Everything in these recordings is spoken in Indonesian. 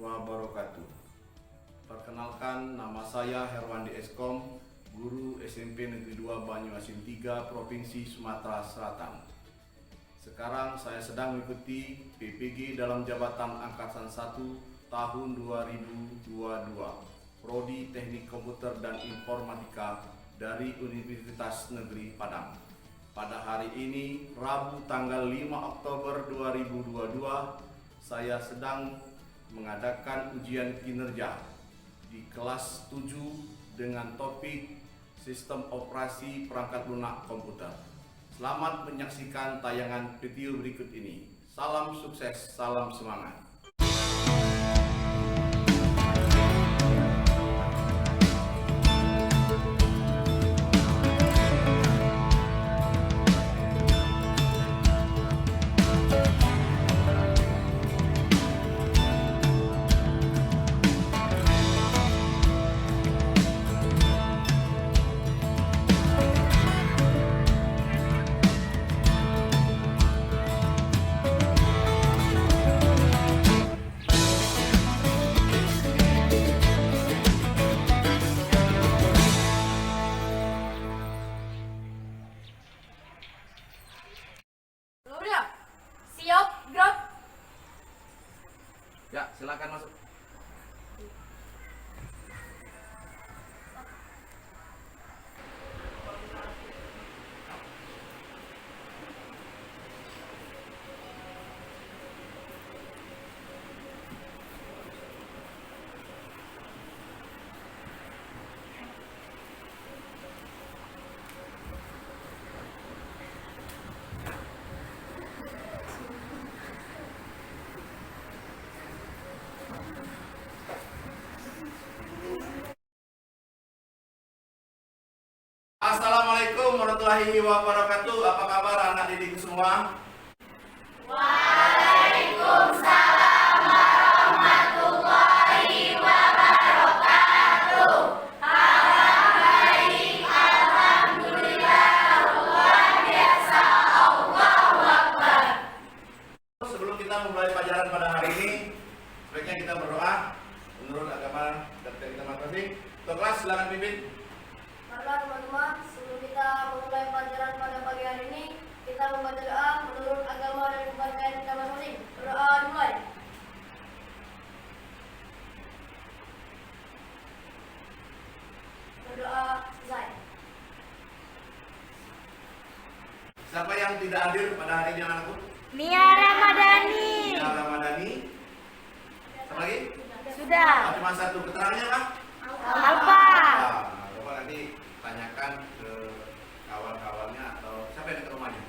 wabarakatuh. Perkenalkan, nama saya Herwandi Eskom, guru SMP Negeri 2 Banyuasin 3, Provinsi Sumatera Selatan. Sekarang saya sedang mengikuti PPG dalam jabatan Angkatan 1 tahun 2022, Prodi Teknik Komputer dan Informatika dari Universitas Negeri Padang. Pada hari ini, Rabu tanggal 5 Oktober 2022, saya sedang mengadakan ujian kinerja di kelas 7 dengan topik Sistem Operasi Perangkat Lunak Komputer. Selamat menyaksikan tayangan video berikut ini. Salam sukses, salam semangat. Siap, gerak. Ya, silakan masuk. Assalamualaikum warahmatullahi wabarakatuh. Apa kabar anak didikku semua? Waalaikumsalam warahmatullahi wabarakatuh. Baik, alhamdulillah, luar biasa, Allahu Akbar. Sebelum kita memulai pelajaran pada hari ini, sebaiknya kita berdoa menurut agama dan kita masing-masing. Ketua kelas silakan pimpin. Baiklah teman-teman, sebelum kita memulai pelajaran pada pagi hari ini, kita membaca doa menurut agama dan kepercayaan kita masing-masing. Berdoa dimulai. Berdoa selesai. Siapa yang tidak hadir pada hari ini anakku? Mia Ramadhani. Mia Ramadhani. Siapa lagi? Sudah. Oh, cuma satu. Keterangannya apa? Alfa. Coba nanti tanyakan ke kawan-kawannya atau siapa yang ke rumahnya.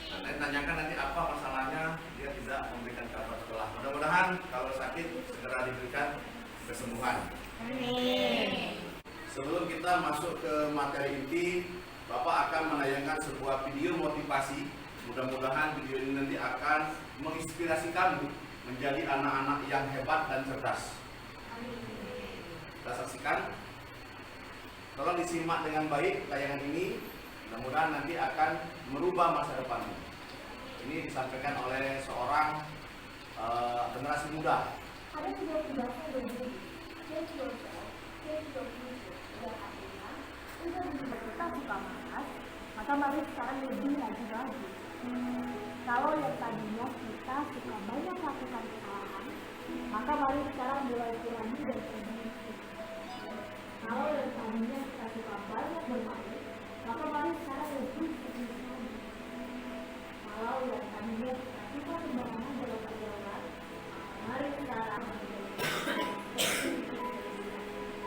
Nanti tanyakan nanti apa masalahnya, dia tidak memberikan kabar sekolah. Mudah-mudahan kalau sakit segera diberikan kesembuhan. Amin. Sebelum kita masuk ke materi inti, Bapak akan menayangkan sebuah video motivasi. Mudah-mudahan video ini nanti akan menginspirasi kamu menjadi anak-anak yang hebat dan cerdas. Kita saksikan. Tolong disimak dengan baik tayangan ini. Mudah-mudahan nanti akan merubah masa depanmu. Ini disampaikan oleh seorang generasi muda. Ada sebuah penjelasan begini, dia juga artinya untuk kita suka malas, maka mari sekarang lebih lagi. Kalau yang tadinya kita suka banyak melakukan kesalahan, maka mari sekarang mulai kurangi dan sedikit. Kalau yang tadinya kita suka banyak bermain, maka mari sekarang lebih sedikit. Kalau yang tadinya kita suka bermain dalam perjalanan, mari sekarang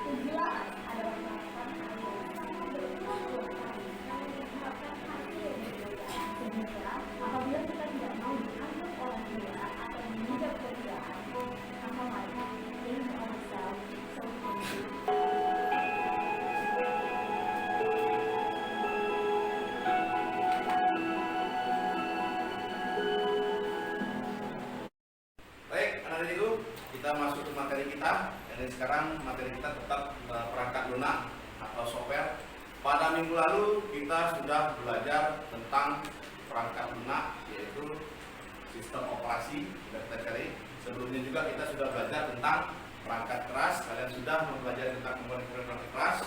kegilaan adalah melakukan hal yang sangat bermanfaat dan menyebabkan hasil yang berbeda. Sehingga apabila kita tidak mau dianggap orang tua atau mengejar pekerjaan, maka mari think ourselves so. Baik, anak-anak itu kita masuk ke materi kita. Dan sekarang materi kita tetap perangkat lunak atau software. Pada minggu lalu kita sudah belajar tentang perangkat lunak, yaitu sistem operasi. Sudah kita cari Sebelumnya juga kita sudah belajar tentang perangkat keras, kalian sudah mempelajari tentang komponen-komponen perangkat keras.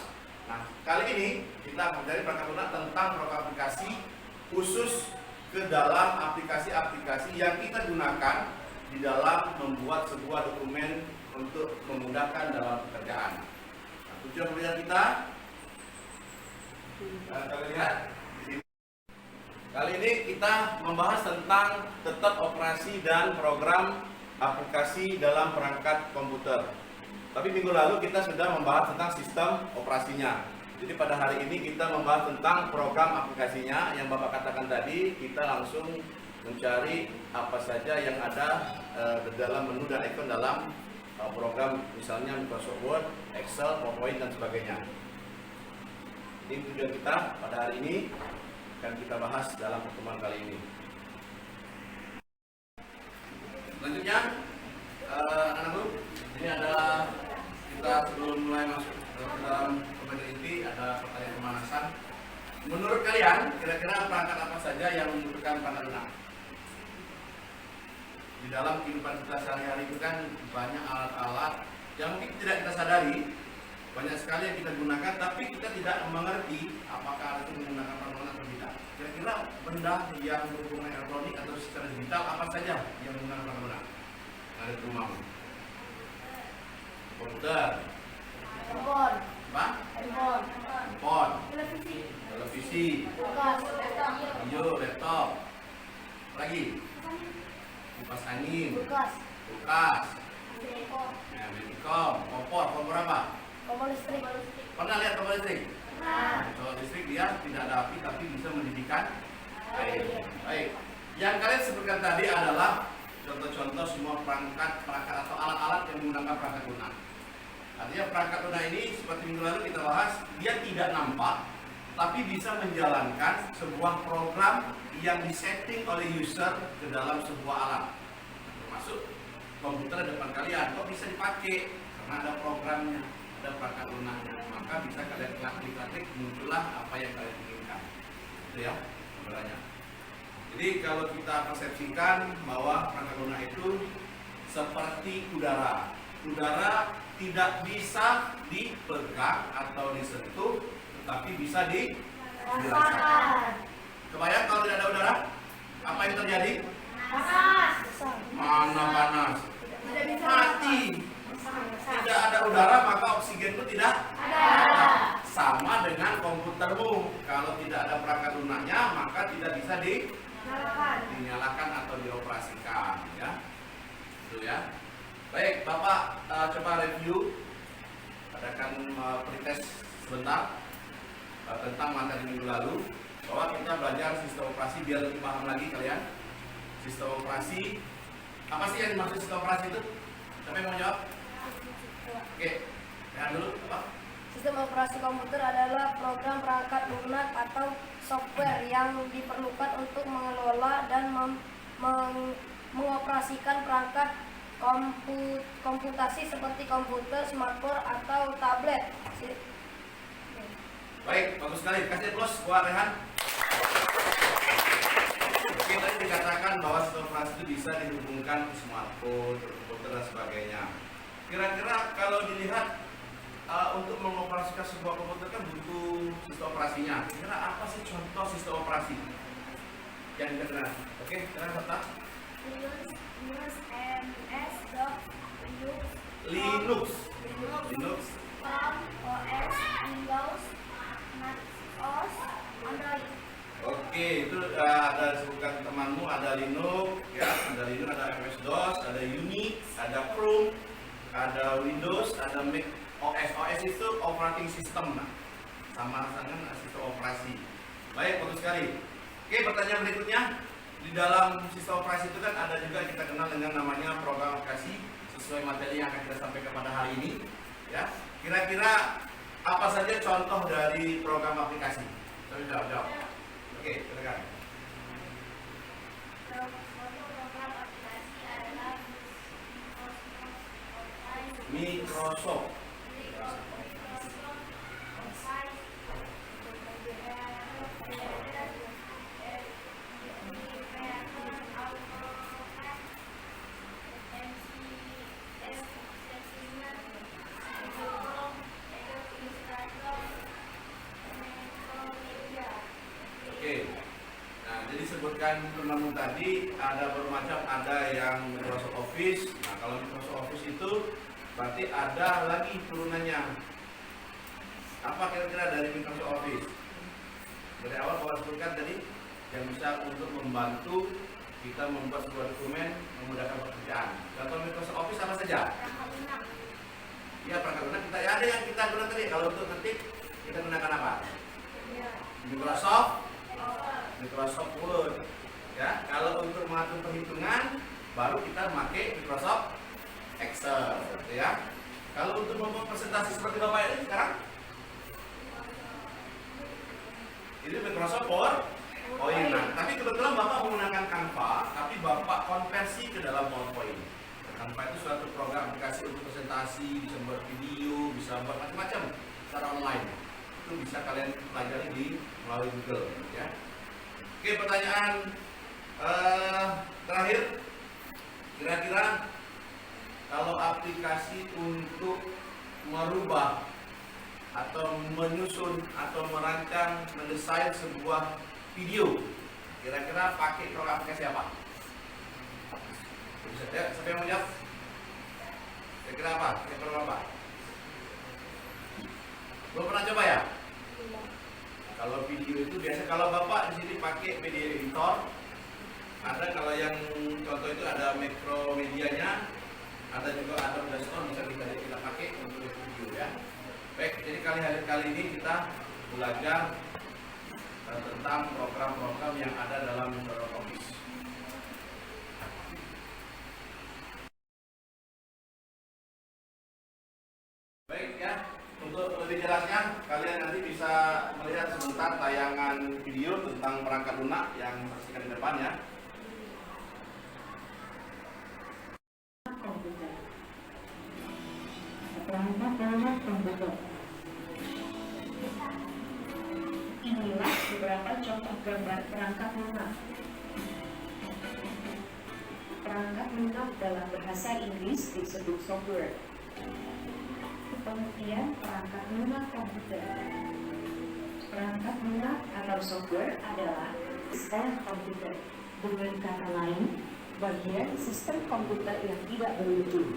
Nah, kali ini kita akan mempelajari perangkat lunak tentang program aplikasi khusus ke dalam aplikasi-aplikasi yang kita gunakan di dalam membuat sebuah dokumen untuk memudahkan dalam pekerjaan. Nah, tujuan pembelajaran kita, kalian lihat di sini. Kali ini kita membahas tentang tetap operasi dan program aplikasi dalam perangkat komputer. Tapi minggu lalu kita sudah membahas tentang sistem operasinya. Jadi pada hari ini kita membahas tentang program aplikasinya. Yang Bapak katakan tadi, kita langsung mencari apa saja yang ada di dalam menu dan ikon dalam program, misalnya Microsoft Word, Excel, PowerPoint dan sebagainya. Ini tujuan kita pada hari ini akan kita bahas dalam pertemuan kali ini. Selanjutnya, anak-anak, ini ada kita sebelum mulai masuk ke dalam pembelajaran inti ada pertanyaan pemanasan. Menurut kalian, kira-kira perangkat apa saja yang membutuhkan perangkat lunak? Di dalam kehidupan kita sehari-hari itu kan banyak alat-alat yang mungkin tidak kita sadari, banyak sekali yang kita gunakan, tapi kita tidak mengerti apakah alat itu menggunakan perangkat lunak atau tidak. Kira-kira benda yang berhubungan elektronik atau secara digital apa saja yang menggunakan perangkat lunak? Ada di rumahmu. Komputer, Handphone, apa? handphone, Handphone, televisi, kulkas, video, laptop, apa lagi? Kipas angin, kulkas, kulkas, medikom, kompor apa? kompor listrik. Pernah lihat kompor listrik? Nah, Kalau listrik dia tidak ada api tapi bisa mendidihkan air. Baik. Yang kalian sebutkan tadi adalah contoh-contoh semua perangkat atau alat-alat yang menggunakan perangkat lunak. Artinya perangkat lunak ini seperti minggu lalu kita bahas, dia tidak nampak tapi bisa menjalankan sebuah program yang disetting oleh user ke dalam sebuah alat. Termasuk komputer di depan kalian, kok bisa dipakai? Karena ada programnya, ada perangkat lunaknya. Maka bisa kalian klik-klik, muncullah apa yang kalian inginkan. Itu ya, sebenarnya. Jadi kalau kita persepsikan bahwa perangkat lunak itu seperti udara. Udara tidak bisa dipegang atau disentuh, tetapi bisa dirasakan. Kebayang kalau tidak ada udara, apa yang terjadi? panas. Mana panas? Mati. Tidak ada udara maka oksigen itu tidak ada. Sama dengan komputermu, kalau tidak ada perangkat lunaknya maka tidak bisa dinyalakan atau dioperasikan, ya. Itu ya. Baik, Bapak coba review, adakan pretest sebentar tentang materi minggu lalu, bahwa kita belajar sistem operasi biar lebih paham lagi kalian. Sistem operasi, apa sih yang dimaksud sistem operasi itu? Siapa yang mau jawab? Oke, lihat dulu apa? Sistem operasi komputer adalah program perangkat lunak atau software yang diperlukan untuk mengelola dan mengoperasikan perangkat komputasi seperti komputer, smartphone, atau tablet. Baik, bagus sekali. Kasih plus buat Rehan. Oke, tadi dikatakan bahwa sistem operasi itu bisa dihubungkan ke smartphone, ke komputer dan sebagainya. Kira-kira kalau dilihat untuk mengoperasikan sebuah komputer kan butuh sistem operasinya. Kira-kira apa sih contoh sistem operasi yang kita kenal? Oke, kalian serta? Linux, OS, Windows, Mac OS, Android. Oke, itu ada sebutkan temanmu, ada Linux, ya, ada Linux, ada MS-DOS, ada Unix, ada Chrome, ada Windows, ada Mac OS. OS itu operating system, nah, sama dengan sistem operasi. Baik, bagus sekali. Oke, pertanyaan berikutnya, di dalam sistem operasi itu kan ada juga kita kenal dengan namanya program aplikasi sesuai materi yang akan kita sampaikan pada hari ini, ya. Kira-kira apa saja contoh dari program aplikasi? Coba jawab. Oke, silakan. Program aplikasi adalah Microsoft. menggunakan teman tadi ada bermacam, ada yang Microsoft Office. Nah, kalau Microsoft Office itu berarti ada lagi turunannya. Apa kira-kira dari Microsoft Office? Dari awal Bapak sebutkan tadi yang bisa untuk membantu kita membuat sebuah dokumen, memudahkan pekerjaan. Contoh Microsoft Office apa saja? Ya, perangkat lunak kita ya, ada yang kita gunakan tadi. Kalau untuk ketik kita gunakan apa? Microsoft Word. Ya, kalau untuk mengatur perhitungan baru kita pakai Microsoft Excel, gitu ya. Kalau untuk membuat presentasi seperti Bapak ini sekarang, ini Microsoft PowerPoint. Nah, tapi kebetulan Bapak menggunakan Canva, tapi Bapak konversi ke dalam PowerPoint. Canva itu suatu program aplikasi untuk presentasi, bisa buat video, bisa buat macam-macam secara online. Itu bisa kalian pelajari di melalui Google, ya. Oke, pertanyaan terakhir, kira-kira kalau aplikasi untuk merubah atau menyusun atau merancang, mendesain sebuah video, kira-kira pakai program aplikasi apa? Bisa, ya, siapa yang mau jawab? Kira-kira apa? Pakai program apa? Belum pernah coba ya? Kalau video itu biasa, kalau Bapak di sini pakai media editor, ada kalau yang contoh itu ada Macromedia-nya, ada juga Adobe Illustrator bisa kita pakai untuk video, ya. Baik, jadi kali ini kita belajar tentang program-program yang ada dalam Microsoft Office. Baik, ya. Untuk lebih jelasnya, kalian nanti bisa melihat sebentar tayangan video tentang perangkat lunak yang tersedia di depan, ya. Perangkat lunak komputer. Inilah beberapa contoh gambar perangkat lunak. Perangkat lunak dalam bahasa Inggris disebut software. Pengertian perangkat lunak komputer. Perangkat lunak atau software adalah sistem komputer. Dengan kata lain, bagian sistem komputer yang tidak berwujud.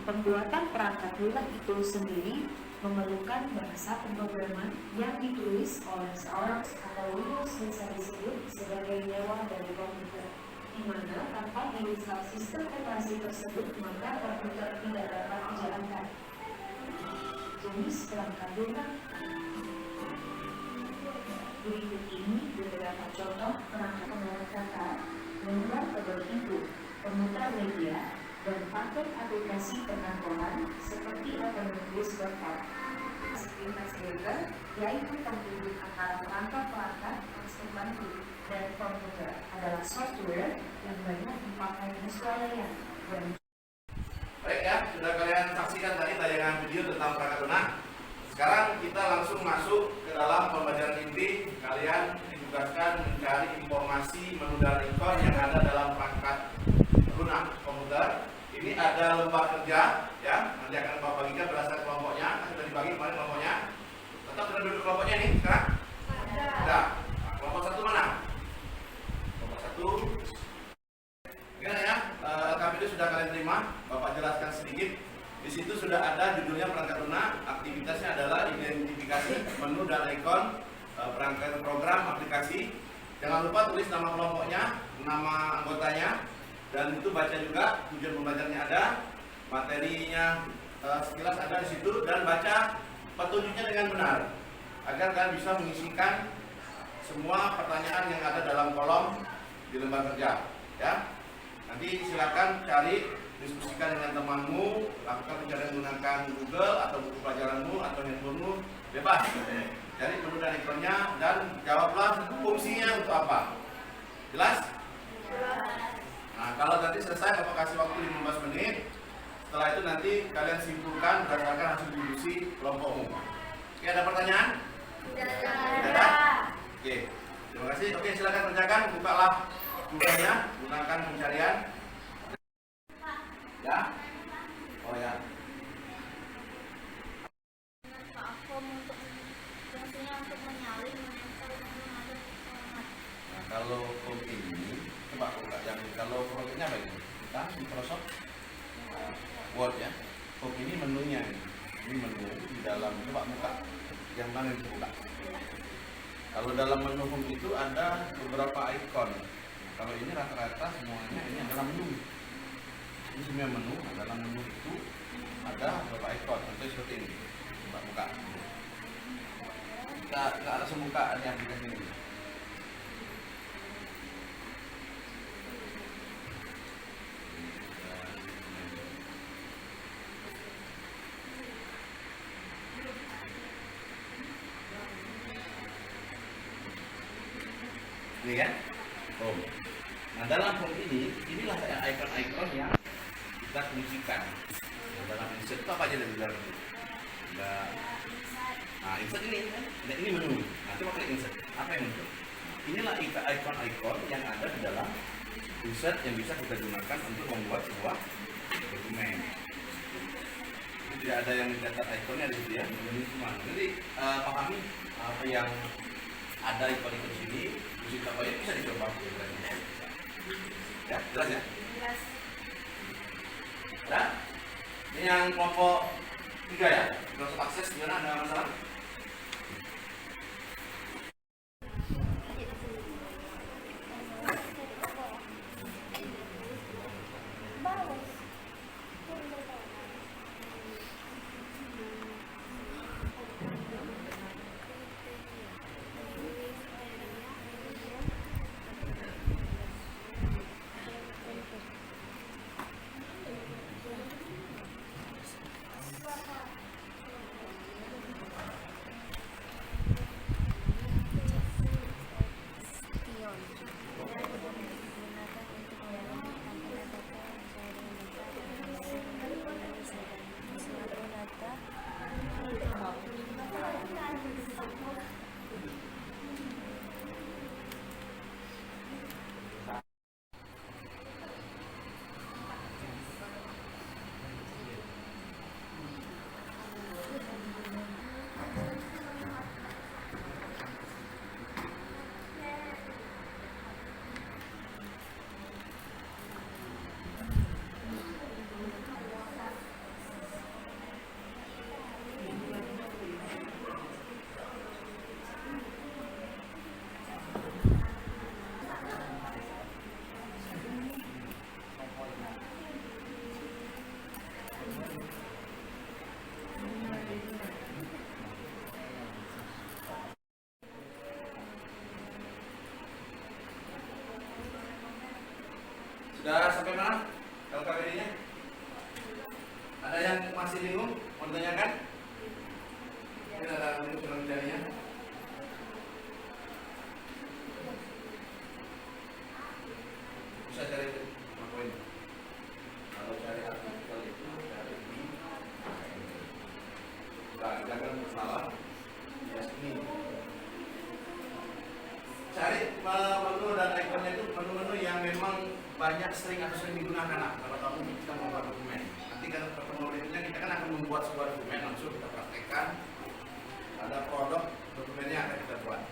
Pembuatan perangkat lunak itu sendiri memerlukan bahasa pemrograman yang ditulis oleh seorang atau Windows bisa disebut sebagai nyawa dari komputer, di mana tanpa diinstal sistem operasi tersebut maka komputer tidak dapat dijalankan. Jenis perangkat lunak. Berikut ini beberapa contoh perangkat pengeras kata, membuat tebal input, pemutar media, dan paket aplikasi pengantoran seperti akan menulis berkat. Lintas burger, yaitu penghubung antara perangkat-perangkat yang bantu, dan komputer adalah software yang banyak dipakai di swalayan. Baik, ya, sudah kalian saksikan tadi tayangan video tentang perangkat lunak. Sekarang kita langsung masuk ke dalam pembelajaran inti. Kalian ditugaskan mencari informasi menu dan ikon yang ada dalam perangkat lunak komputer. Ini ada lembar kerja, ya, nanti akan Bapak bagikan berdasarkan kelompoknya. Sudah dibagi kemarin kelompoknya. Tetap sudah duduk kelompoknya nih sekarang? Ada. Nah, kelompok satu mana? Kelompok satu. Ingat ya, LKPD sudah kalian terima. Bapak jelaskan sedikit. Di situ sudah ada judulnya perangkat lunak. Aktivitasnya adalah identifikasi menu dan ikon perangkat program aplikasi. Jangan lupa tulis nama kelompoknya, nama anggotanya. Dan itu baca juga tujuan pembelajarannya ada, materinya sekilas ada di situ, dan baca petunjuknya dengan benar agar kalian bisa mengisikan semua pertanyaan yang ada dalam kolom di lembar kerja, ya. Nanti silakan cari, diskusikan dengan temanmu, lakukan pencarian menggunakan Google atau buku pelajaranmu atau handphonemu, bebas. Cari menu dan ikonnya dan jawablah fungsinya untuk apa. Jelas? Nah, kalau nanti selesai Bapak kasih waktu 15 menit. Setelah itu nanti kalian simpulkan berdasarkan hasil diskusi kelompokmu. Oke, ada pertanyaan? Tidak ada? Oke, terima kasih. Oke, silakan kerjakan. Bukalah bukunya, gunakan pencarian. Ya? Oh ya. Fungsinya untuk menyalin, menempel, mengatur, Nah, kalau Home ini menunya. Ini menu di dalam, coba buka. Yang mana yang dibuka? Kalau dalam menu home itu ada beberapa ikon. Kalau ini rata-rata semuanya ini adalah menu. Ini semua menu. Dalam menu itu ada beberapa ikon. Contohnya seperti ini. Coba buka. Nggak langsung buka ini aplikasi ini. Ini kan home. Nah dalam home ini, inilah ikon-ikon yang kita fungsikan. Nah, dalam insert itu apa aja dari dalam itu? Nah insert ini kan, ini menu. Nah coba klik insert. Apa yang muncul? Inilah ikon-ikon yang ada di dalam insert yang bisa kita gunakan untuk membuat sebuah dokumen. Jadi tidak ada yang mencatat ikonnya di situ ya, ini semua. Jadi pahami apa yang ada ikon-ikon sini. Musik apa ya bisa dicoba. Ya, jelas ya? Jelas. Nah, ini yang kelompok 3 ya. Proses akses gimana? Ada masalah? Sudah sampai mana LKPD-nya? Ada yang masih bingung? Mau ditanyakan? Mungkin ada yang sudah mencarinya. Bisa cari poin. Kalau cari artikel itu cari di jangan salah. Ya sini. Cari menu dan ikonnya itu menu-menu yang memang banyak sering digunakan. Nah, kalau kamu kita membuat dokumen, nanti kalau ketemu berikutnya kita kan akan membuat sebuah dokumen, langsung kita praktekkan. Ada produk dokumennya akan kita buat.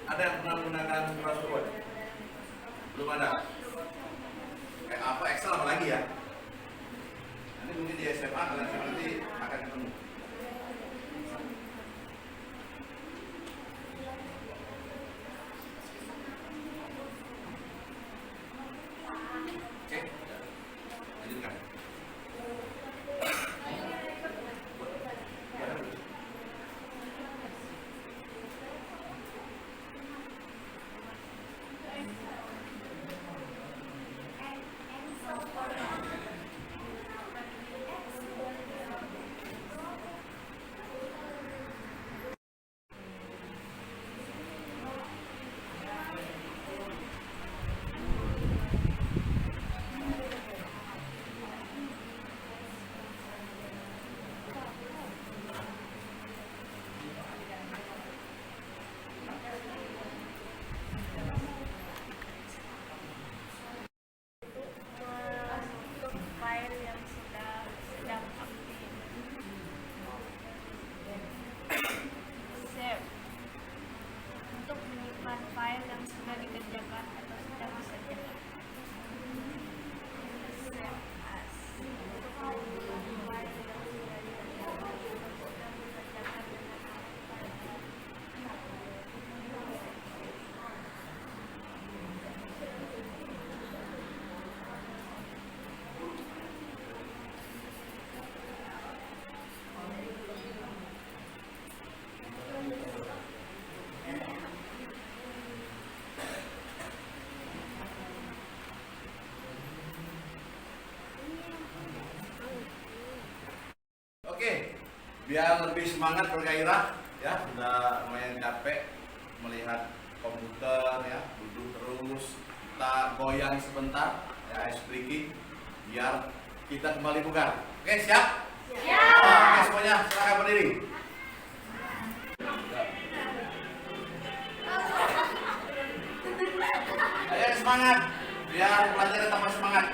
Ada yang pernah menggunakan Word? Belum ada. Kayak apa Excel apa lagi ya? Nanti mungkin di SMA kalian nanti akan ketemu. biar lebih semangat bergairah ya, sudah lumayan capek melihat komputer ya, duduk terus, kita goyang sebentar ya, ice breaking biar kita kembali bugar. Oke, siap? Siap. Oke, semuanya silakan berdiri. Ayo semangat biar pelajaran tambah semangat.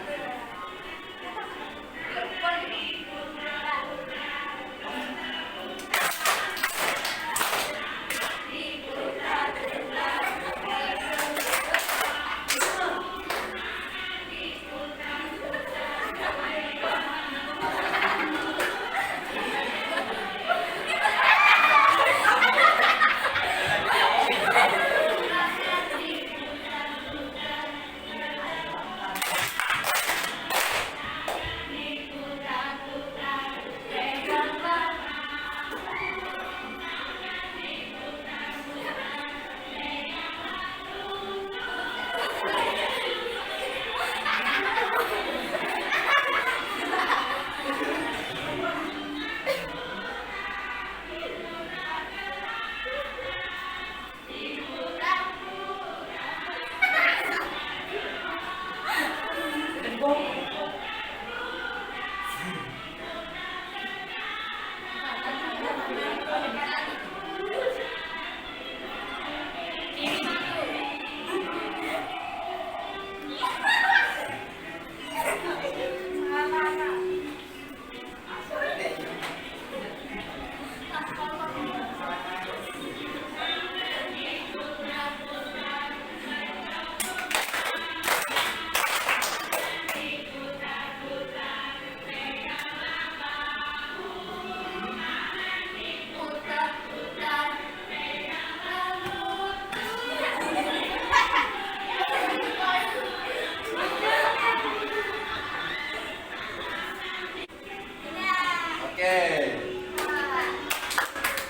Oke.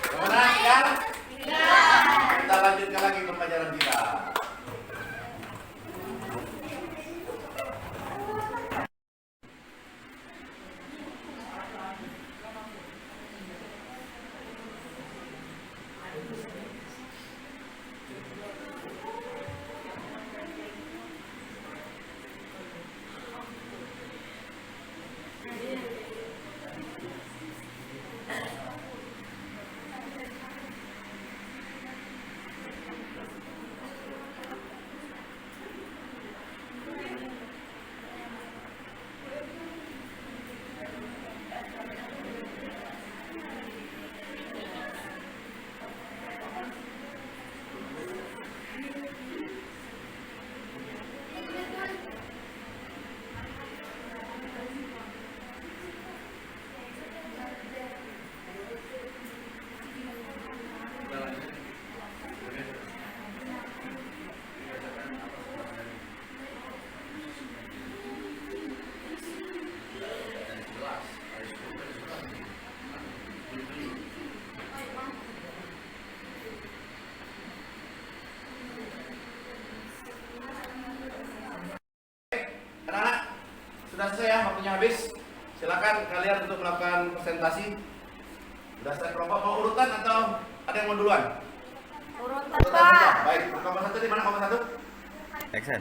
Gimana ya? Kita lanjutkan lagi ke pelajaran kita. Anak-anak, sudah selesai ya, waktunya habis. Silakan kalian untuk melakukan presentasi. Sudah selesai kelompok, mau urutan atau ada yang mau duluan? Urutan, Urutan Pak. saja. Baik, kelompok satu di mana kelompok satu? Action.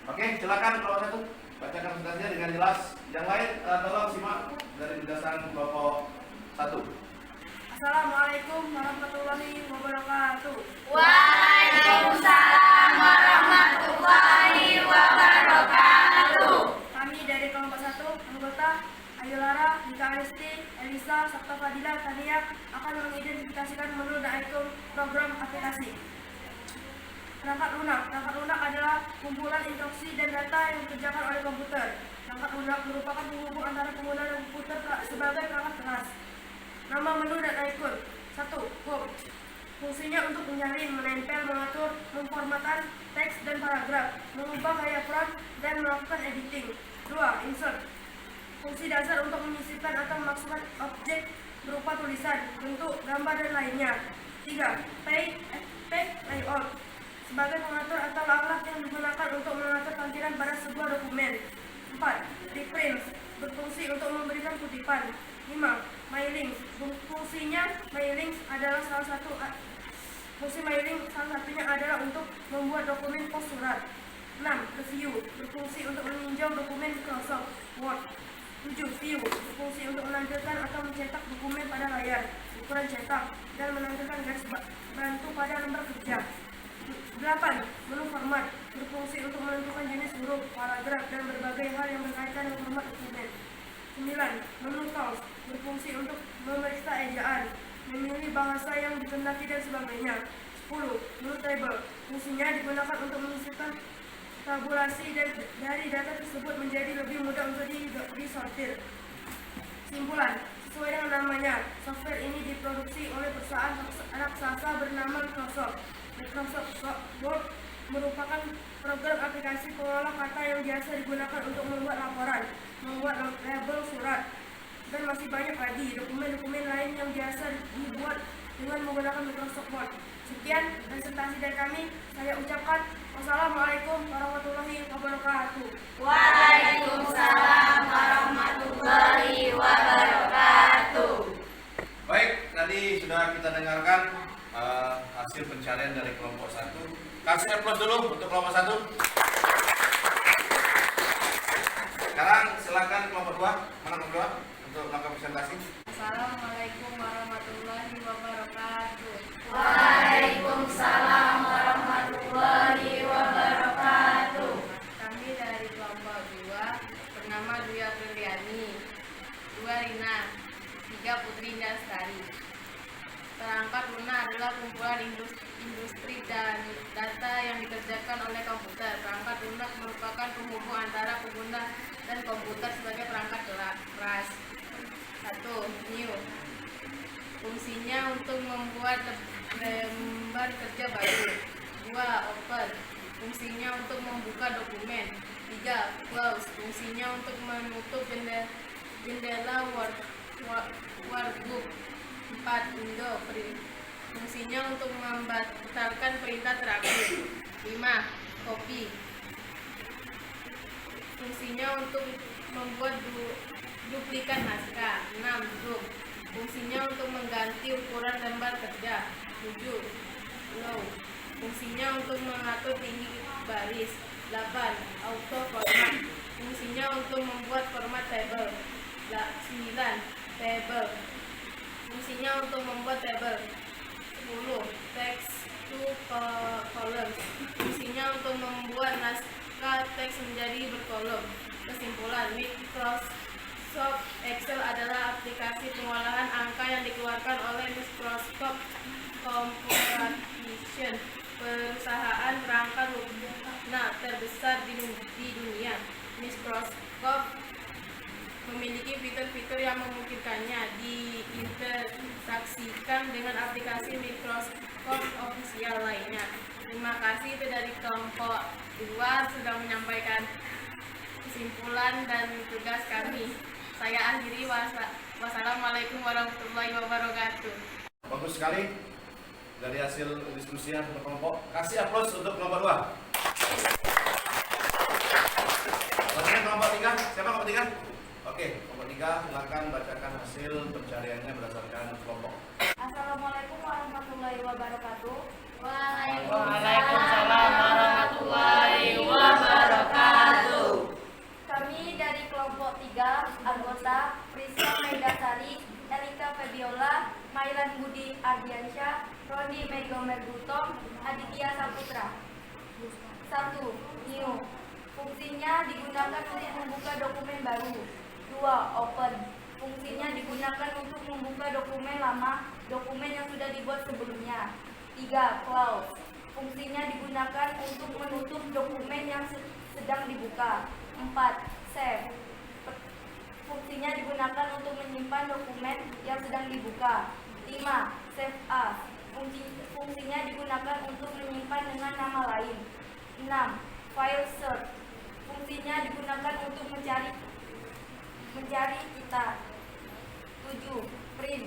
Oke, silakan kelompok satu. Bacakan presentasinya dengan jelas. Yang lain tolong simak dari penjelasan kelompok satu. Assalamualaikum warahmatullahi wabarakatuh. Waalaikumsalam warahmatullahi wabarakatuh. Kami dari kelompok 1, anggota Ayulara, Nika Aristi, Elisa, Sabta Fadila, Tania akan mengidentifikasikan menu dan icon program aplikasi. Perangkat lunak. Perangkat lunak adalah kumpulan instruksi dan data yang dikerjakan oleh komputer. Perangkat lunak merupakan penghubung antara pengguna dan komputer sebagai perangkat keras. Nama menu dan icon. 1. Home. Fungsinya untuk menyaring, menempel, mengatur, memformatkan teks dan paragraf, mengubah gaya font, dan melakukan editing. 2. Insert. Fungsi dasar untuk menyisipkan atau memasukkan objek berupa tulisan, bentuk, gambar, dan lainnya. 3. Page, effect, layout. Sebagai pengatur atau alat yang digunakan untuk mengatur tampilan pada sebuah dokumen. 4. Reference. Berfungsi untuk memberikan kutipan. 5. mailing. Fungsinya mailing adalah fungsi mailing salah satunya adalah untuk membuat dokumen pos surat. 6. Review, berfungsi untuk meninjau dokumen Microsoft Word. 7. View, berfungsi untuk menampilkan atau mencetak dokumen pada layar ukuran cetak dan menampilkan garis bantu pada lembar kerja. 8. Menu format, berfungsi untuk menentukan jenis huruf, paragraf, dan berbagai hal yang berkaitan dengan format dokumen. 9. Menu tools, berfungsi untuk memeriksa ejaan, memilih bahasa yang dikehendaki dan sebagainya. 10. Menu table, fungsinya digunakan untuk menyisipkan tabulasi dari data tersebut menjadi lebih mudah untuk disortir. Kesimpulan, sesuai dengan namanya, software ini diproduksi oleh perusahaan raksasa bernama Microsoft. Microsoft Word merupakan program aplikasi pengolah kata yang biasa digunakan untuk membuat laporan, membuat label surat, dan masih banyak lagi dokumen-dokumen lain yang biasa dibuat dengan menggunakan Microsoft Word. Sekian presentasi dari kami. Saya ucapkan wassalamualaikum warahmatullahi wabarakatuh. Waalaikumsalam warahmatullahi wabarakatuh. Baik, tadi sudah kita dengarkan hasil pencarian dari kelompok 1. Kasih aplaus dulu untuk kelompok 1. Sekarang silakan kelompok 2. Mana kelompok 2 untuk melakukan presentasi? Assalamualaikum warahmatullahi wabarakatuh. Waalaikumsalam warahmatullahi wabarakatuh. Kami dari kelompok 2 bernama Dwi Apriliani, 2 Rina, 3 Putri Indastari. Perangkat lunak adalah kumpulan industri dan data yang dikerjakan oleh komputer. Perangkat lunak merupakan penghubung antara pengguna dan komputer sebagai perangkat keras. 1. New, fungsinya untuk membuat lembar kerja baru. 2. Open, fungsinya untuk membuka dokumen. 3. Close, fungsinya untuk menutup jendela workbook. 4. Window, fungsinya untuk membatalkan perintah terakhir. 5. Copy, fungsinya untuk membuat duplikat naskah. 6. Group, fungsinya untuk mengganti ukuran lembar kerja. 7. Low, fungsinya untuk mengatur tinggi baris. 8. Auto format, fungsinya untuk membuat format table. 9. Table, fungsinya untuk membuat tabel. 10. Text to columns, fungsinya untuk membuat naskah teks menjadi berkolom. Kesimpulan, Microsoft Excel adalah aplikasi pengolahan angka yang dikeluarkan oleh Microsoft Corporation, perusahaan perangkat lunak terbesar di dunia. Microsoft memiliki fitur-fitur yang memungkinkannya diinteraksikan dengan aplikasi Microsoft Official lainnya. Terima kasih itu dari kelompok 2 sudah menyampaikan kesimpulan dan tugas kami. Saya akhiri, wassalamualaikum warahmatullahi wabarakatuh. Bagus sekali dari hasil diskusi untuk kelompok. Kasih aplaus untuk kelompok 2. Selanjutnya kelompok 3. Siapa kelompok 3? Oke, kelompok 3 silakan bacakan hasil pencariannya berdasarkan kelompok. Assalamualaikum warahmatullahi wabarakatuh. Waalaikumsalam warahmatullahi wabarakatuh. Kami dari kelompok 3 anggota Prisca Maidasari, Elika Febiola, Mailan Budi Ardiansyah, Rodi Megomer Gutong, Aditya Saputra. 1. New, fungsinya digunakan untuk membuka dokumen baru. 2. Open, fungsinya digunakan untuk membuka dokumen lama, dokumen yang sudah dibuat sebelumnya. 3. Close, fungsinya digunakan untuk menutup dokumen yang sedang dibuka. 4. Save, fungsinya digunakan untuk menyimpan dokumen yang sedang dibuka. 5. Save as, fungsinya digunakan untuk menyimpan dengan nama lain. 6. File search, fungsinya digunakan untuk mencari kita. 7. Print,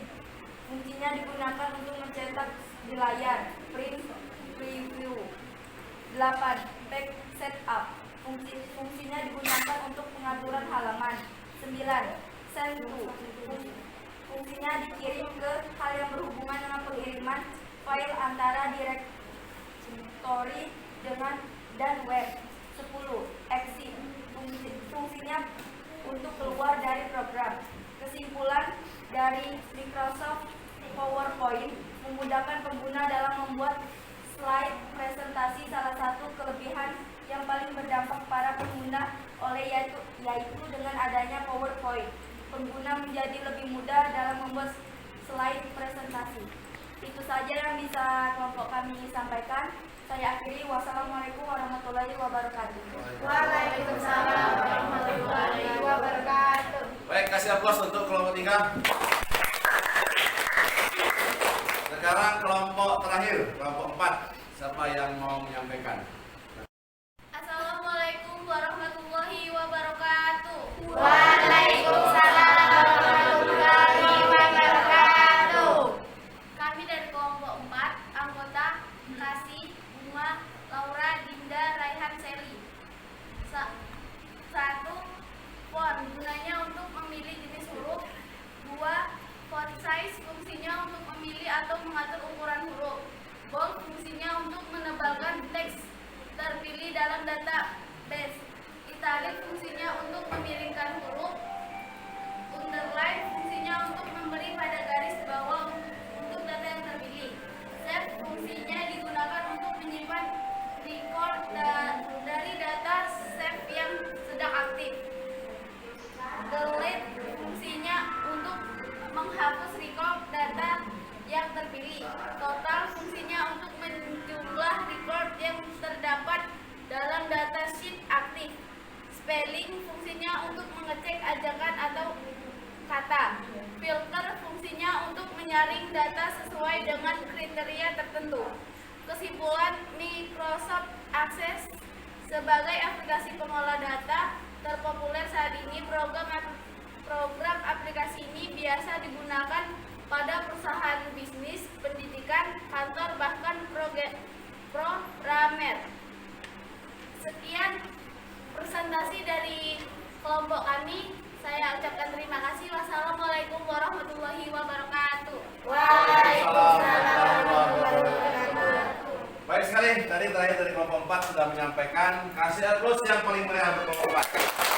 fungsinya digunakan untuk mencetak di layar. Print preview. 8. Page setup, fungsinya digunakan untuk pengaturan halaman. 9. Send to, fungsinya untuk keluar dari program. Kesimpulan dari Microsoft PowerPoint memudahkan pengguna dalam membuat slide presentasi. Salah satu kelebihan yang paling berdampak para pengguna yaitu dengan adanya PowerPoint. Pengguna menjadi lebih mudah dalam membuat slide presentasi. Itu saja yang bisa kelompok kami sampaikan. Saya akhiri. Wassalamualaikum warahmatullahi wabarakatuh. Waalaikumsalam warahmatullahi wabarakatuh. Baik, kasih aplaus untuk kelompok 3. Sekarang kelompok terakhir, kelompok 4. Siapa yang mau menyampaikan? Assalamualaikum warahmatullahi wabarakatuh. Waalaikumsalam warahmatullahi wabarakatuh. Kami dari kelompok 4, anggota Kasih, Bunga, Laura, Dinda, Raihan, Seli. 1. Font, gunanya untuk memilih jenis huruf. 2. Font size, fungsinya untuk memilih atau mengatur ukuran huruf. Bold, fungsinya untuk menebalkan teks terpilih dalam database. Italic, fungsinya untuk memiringkan huruf. Underline, fungsinya untuk memberi pada garis bawah untuk data yang terpilih. Save, fungsinya digunakan untuk menyimpan record dari data save yang sedang aktif. Delete, fungsinya untuk menghapus record data yang terpilih. Total, fungsinya untuk menjumlah record yang terdapat dalam datasheet aktif. Spelling, fungsinya untuk mengecek ajakan atau kata. Filter, fungsinya untuk menyaring data sesuai dengan kriteria tertentu. Kesimpulan, Microsoft Access sebagai aplikasi pengolah data terpopuler saat ini. Program aplikasi ini biasa digunakan pada perusahaan bisnis, pendidikan, kantor, bahkan programmer. Sekian presentasi dari kelompok kami. Saya ucapkan terima kasih. Wassalamualaikum warahmatullahi wabarakatuh. Waalaikumsalam warahmatullahi wabarakatuh. Baik sekali, tadi terakhir dari kelompok 4 sudah menyampaikan. Kasih aplaus yang paling meriah untuk kelompok 4.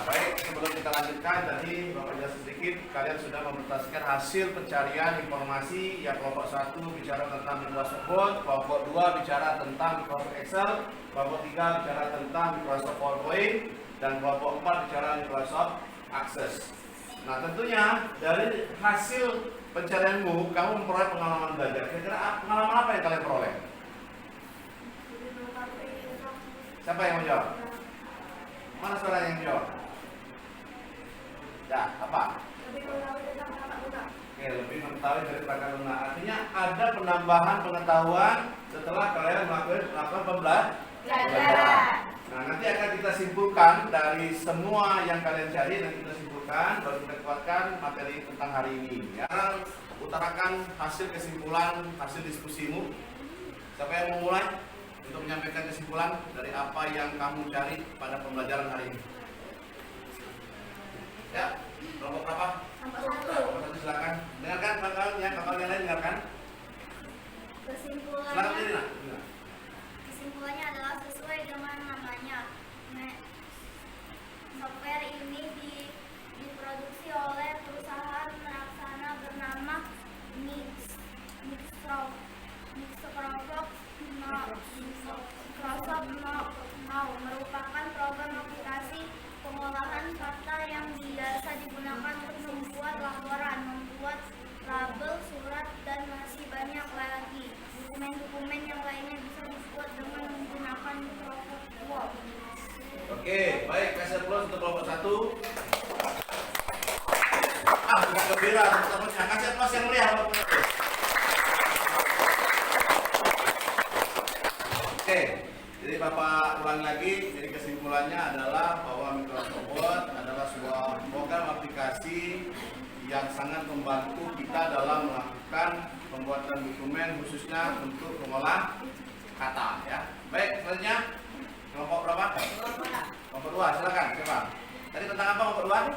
Baik, sebelum kita lanjutkan, tadi Bapak jelaskan sedikit, kalian sudah mempresentasikan hasil pencarian informasi. Yang kelompok 1 bicara tentang Microsoft Word, kelompok 2 bicara tentang Microsoft Excel, kelompok 3 bicara tentang Microsoft PowerPoint, dan kelompok 4 bicara Microsoft Access. Nah, tentunya dari hasil pencarianmu, kamu memperoleh pengalaman belajar. Kira-kira pengalaman apa yang kalian peroleh? Siapa yang mau jawab? Mana suara yang jawab? Ya, apa? Lebih mengetahui tentang tata guna. Oke, lebih mengetahui dari tata guna. Artinya ada penambahan pengetahuan setelah kalian melakukan pembelajaran. Nah, nanti akan kita simpulkan dari semua yang kalian cari, dan kita simpulkan, baru kita kuatkan materi tentang hari ini. Sekarang utarakan hasil kesimpulan, hasil diskusimu. Siapa yang mau mulai untuk menyampaikan kesimpulan dari apa yang kamu cari pada pembelajaran hari ini? Ya, kelompok berapa? Kelompok 1, silakan. Dengarkan kawan-kawan ya, kawan yang lain dengarkan. Silakan diri nak. Kesimpulannya adalah sesuai dengan namanya. Software ini diproduksi oleh perusahaan pelaksana bernama Microsoft Now, merupakan program aplikasi pengolahan kata yang biasa digunakan untuk membuat laporan, membuat label, surat, dan masih banyak lagi. Dokumen-dokumen yang lainnya bisa dibuat dengan menggunakan Microsoft Word. Oke, baik, kasih aplaus untuk kelompok 1. Bukan gembira, teman-temannya. Kasih aplaus yang meriah. Oke, jadi Bapak ulang lagi. Jadi kesimpulannya adalah bahwa Microsoft Word adalah sebuah program aplikasi yang sangat membantu kita dalam melakukan pembuatan dokumen, khususnya untuk mengolah kata. Ya, baik. Selanjutnya kelompok berapa? Kelompok 2, silakan. Siapa? Tadi tentang apa kelompok 2?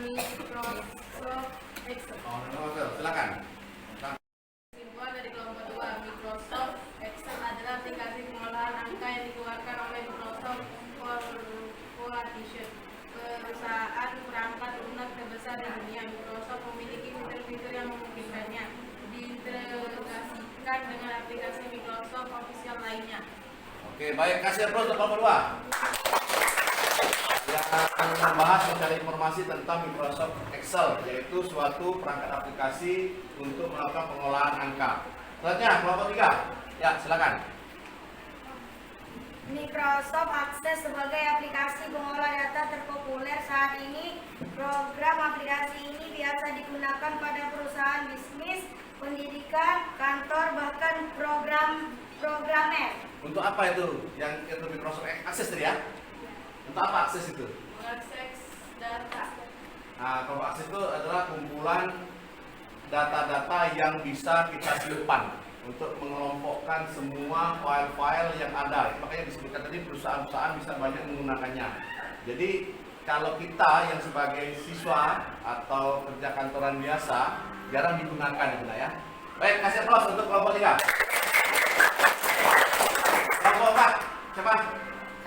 Microsoft Excel. Silakan. Kesimpulan dari kelompok 2, Microsoft Excel adalah aplikasi pengolahan angka yang dikeluarkan oleh Microsoft pola t-shirt. Perusahaan perangkat lunak terbesar di dunia, Microsoft memiliki fitur-fitur yang memungkinkannya diintegrasikan dengan aplikasi Microsoft Official lainnya. Oke, baik, kasih applause untuk kelompok 2. Yang akan membahas mencari informasi tentang Microsoft Excel, yaitu suatu perangkat aplikasi untuk melakukan pengolahan angka. Selanjutnya, kelompok 3. Ya, silakan. Microsoft Access sebagai aplikasi pengolah data terpopuler saat ini. Program aplikasi ini biasa digunakan pada perusahaan bisnis, pendidikan, kantor, bahkan programmer. Untuk apa itu? Yang itu Microsoft Access tadi ya? Untuk apa akses itu? Mengakses data. Nah, kalau akses itu adalah kumpulan data-data yang bisa kita simpan untuk mengelompokkan semua file-file yang ada. Makanya disebutkan tadi perusahaan-perusahaan bisa banyak menggunakannya. Jadi kalau kita yang sebagai siswa atau kerja kantoran biasa jarang digunakan gitu ya. Baik, kasih aplaus untuk kelompok 3. Kelompok 4, siapa?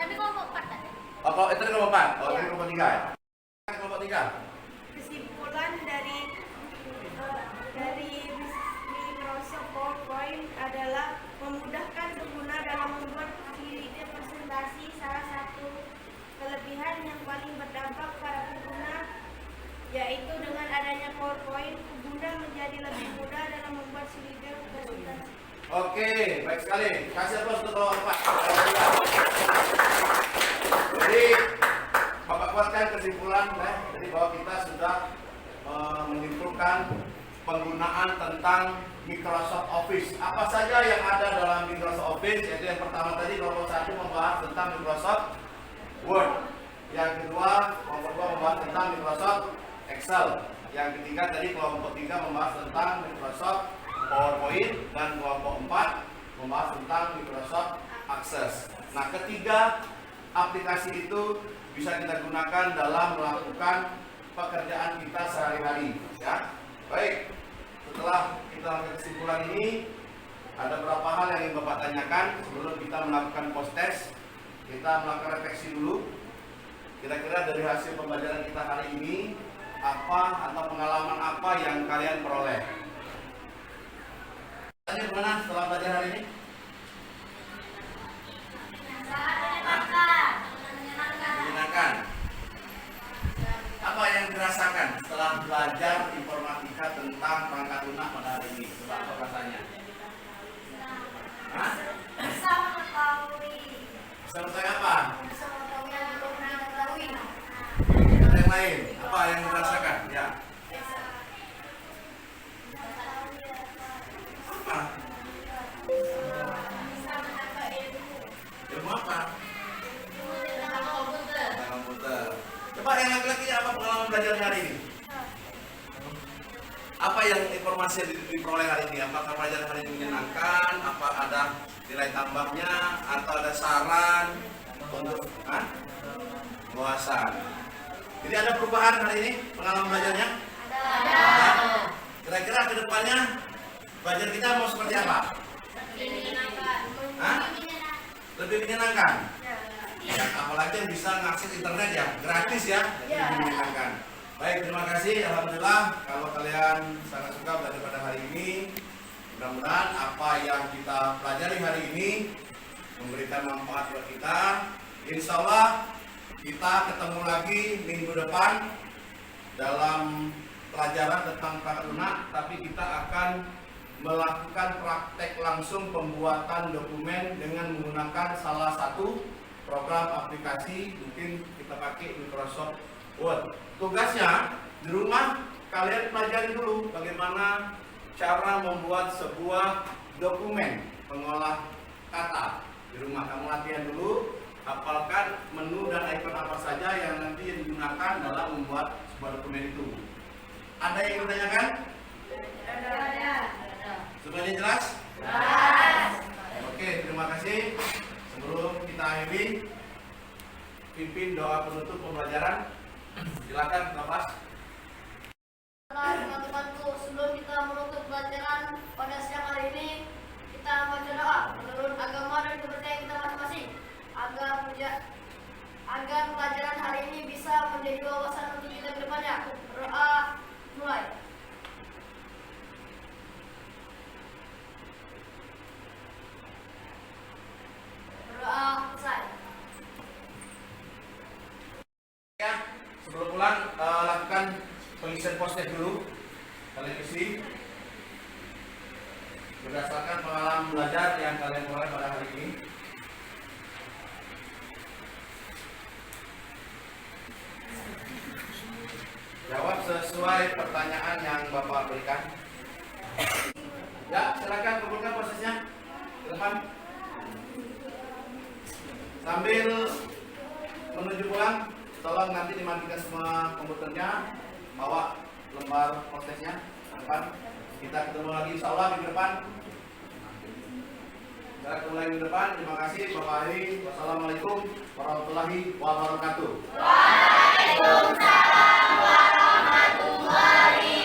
Tapi kelompok 4 tadi. Oh, itu kelompok 4. Oh, ini kelompok 3 ya. Kelompok 3. Kesimpulan dari Microsoft PowerPoint adalah memudahkan pengguna dalam membuat slide presentasi. Salah satu kelebihan yang paling berdampak pada pengguna yaitu dengan adanya PowerPoint, pengguna menjadi lebih mudah dalam membuat slide presentasi. Oke, baik sekali. Kasih aplaus untuk kelompok 4. Jadi, Bapak kuatkan kesimpulan jadi bahwa kita sudah menyimpulkan penggunaan tentang Microsoft Office. Apa saja yang ada dalam Microsoft Office? Yaitu yang pertama tadi kelompok 1 membahas tentang Microsoft Word. Yang kedua, kelompok 2 membahas tentang Microsoft Excel. Yang ketiga tadi kelompok 3 membahas tentang Microsoft PowerPoint, dan kelompok 4 membahas tentang Microsoft Access. Nah, ketiga aplikasi itu bisa kita gunakan dalam melakukan pekerjaan kita sehari-hari, ya. Baik, setelah kita lakukan kesimpulan ini, ada beberapa hal yang ingin Bapak tanyakan sebelum kita melakukan post test. Kita melakukan refleksi dulu. Kira-kira dari hasil pembelajaran kita hari ini, apa atau pengalaman apa yang kalian peroleh? Tanya gimana setelah belajar hari ini? Menyenangkan. Apa yang dirasakan setelah belajar informatika tentang perangkat lunak pada hari ini? Coba apa rasanya? Hah? Bisa mengetahui. Bisa mengetahui apa? Bisa mengetahui yang belum pernah diketahui. Ada yang lain? Apa yang dirasakan? Ya. Apa? Ilmu apa? Tentang komputer. Tentang komputer. Coba yang laki-laki apa pengalaman belajar hari ini? Apa yang informasi yang diperoleh hari ini? Apakah pelajaran hari ini menyenangkan? Apa ada nilai tambahnya? Atau ada saran untuk puasa? Jadi ada perubahan hari ini pengalaman belajarnya? Ada. Kira-kira ke depannya belajar kita mau seperti apa? Lebih menyenangkan. Ya, apalagi yang bisa mengakses internet ya, gratis ya, jadi lebih menyenangkan. Baik, terima kasih. Alhamdulillah kalau kalian sangat suka belajar pada hari ini. Mudah-mudahan apa yang kita pelajari hari ini memberikan manfaat buat kita. Insya Allah kita ketemu lagi minggu depan dalam pelajaran tentang perangkat lunak, tapi kita akan melakukan praktek langsung pembuatan dokumen dengan menggunakan salah satu program aplikasi, mungkin kita pakai Microsoft Word. Tugasnya di rumah kalian pelajari dulu bagaimana cara membuat sebuah dokumen pengolah kata. Di rumah kamu latihan dulu, hafalkan menu dan icon apa saja yang nanti digunakan dalam membuat sebuah dokumen itu. Ada yang ingin ditanyakan? Ada. Semuanya jelas? Jelas. Oke, terima kasih. Sebelum kita akhiri, pimpin doa penutup pembelajaran. Silakan, Bapak. Teman-temanku, sebelum kita menutup pelajaran pada siang hari ini, kita baca doa menurut agama dan kepercayaan kita masing-masing agar pelajaran sesuai pertanyaan yang Bapak berikan. Ya, silakan kumpulkan prosesnya ke depan. Sambil menuju pulang, tolong nanti dimatikan semua komputernya, bawa lembar prosesnya ke depan. Kita ketemu lagi insya Allah minggu depan. Kita ketemu lagi minggu depan. Terima kasih Bapak Ari. Wassalamualaikum warahmatullahi wabarakatuh. Waalaikumsalam warahmatullahi